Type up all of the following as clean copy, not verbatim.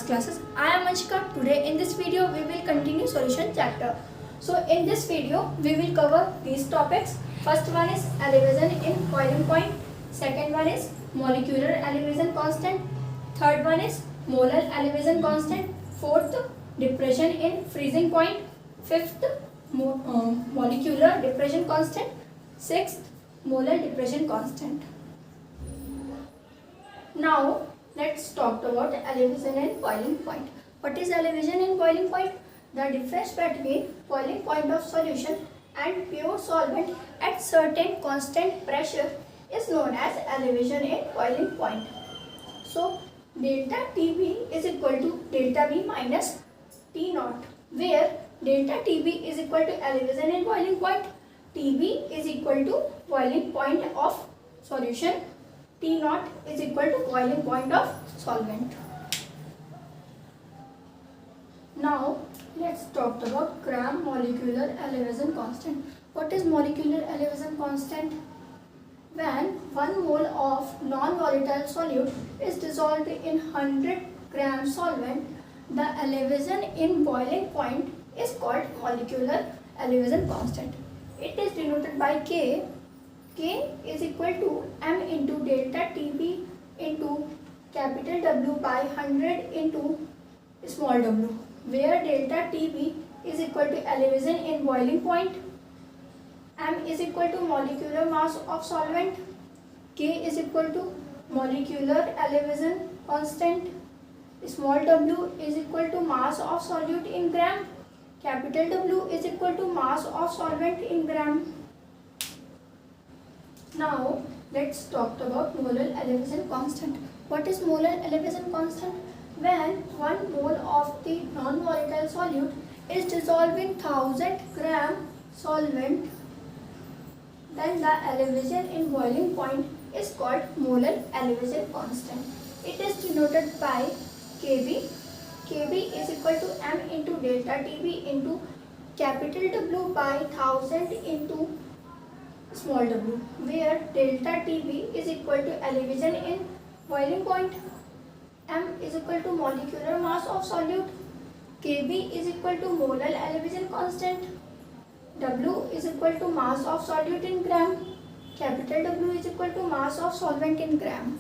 first classes. I am Anshika. Today in this video we will continue solution chapter. So in this video we will cover these topics. First one is elevation in boiling point. Second one is molecular elevation constant. Third one is molar elevation constant. Fourth, depression in freezing point. Fifth, molecular depression constant. Sixth, molar depression constant. Now let's talk about elevation and boiling point. What is elevation and boiling point? The difference between boiling point of solution and pure solvent at certain constant pressure is known as elevation and boiling point. So delta TB is equal to delta V minus T naught, where delta TB is equal to elevation and boiling point, TB is equal to boiling point of solution, T naught is equal to boiling point of solvent. Now let's talk about gram molecular elevation constant. What is molecular elevation constant? When 1 mole of non-volatile solute is dissolved in 100 gram solvent, the elevation in boiling point is called molecular elevation constant. It is denoted by K. K is equal to m into delta TB into capital W by 100 into small w, where delta TB is equal to elevation in boiling point, m is equal to molecular mass of solvent, K is equal to molecular elevation constant, small w is equal to mass of solute in gram, capital W is equal to mass of solvent in gram. Now let's talk about molar elevation constant. What is molar elevation constant? When 1 mole of the non-volatile solute is dissolved in 1000 gram solvent, then the elevation in boiling point is called molar elevation constant. It is denoted by Kb. Kb is equal to m into delta Tb into capital W by 1000 into small w, where delta Tb is equal to elevation in boiling point, m is equal to molecular mass of solute, Kb is equal to molar elevation constant, W is equal to mass of solute in gram, capital W is equal to mass of solvent in gram.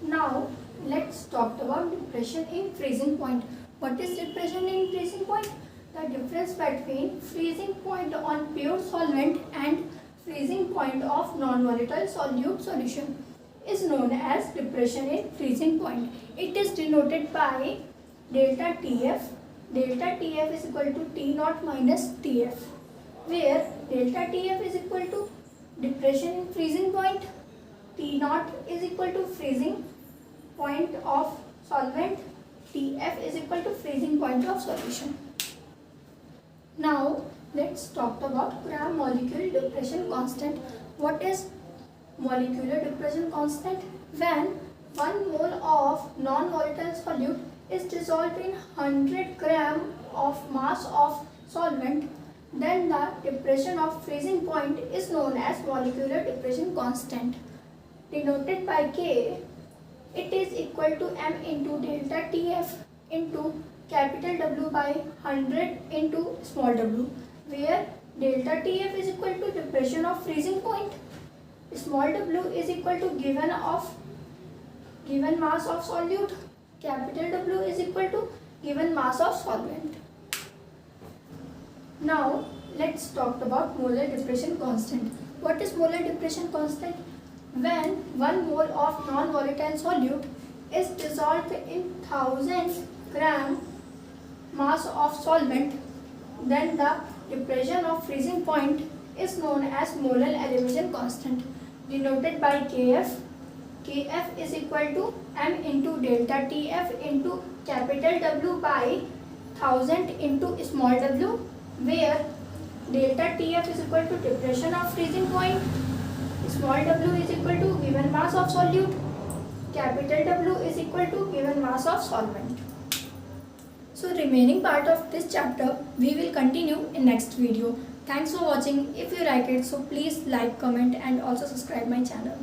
Now let's talk about depression in freezing point. What is depression in freezing point? The difference between freezing point on pure solvent and freezing point of non-volatile solute solution is known as depression in freezing point. It is denoted by delta TF. Delta TF is equal to T naught minus TF, where delta TF is equal to depression in freezing point, T naught is equal to freezing point of solvent, TF is equal to freezing point of solution. Now let's talk about gram molecule depression constant. What is molecular depression constant? When 1 mole of non-volatile solute is dissolved in 100 gram of mass of solvent, then the depression of freezing point is known as molecular depression constant, denoted by K. It is equal to m into delta TF into capital W by 100 into small w, where delta TF is equal to depression of freezing point, small w is equal to given mass of solute, capital W is equal to given mass of solvent. Now let's talk about molar depression constant. What is molar depression constant? When 1 mole of non-volatile solute is dissolved in 1000 gram mass of solvent, then the depression of freezing point is known as molar elevation constant, denoted by Kf. Kf is equal to m into delta Tf into capital W by 1000 into small w, where delta Tf is equal to depression of freezing point, small w is equal to given mass of solute, capital W is equal to given mass of solvent. So remaining part of this chapter we will continue in next video. Thanks for watching. If you like it, so please like, comment and also subscribe my channel.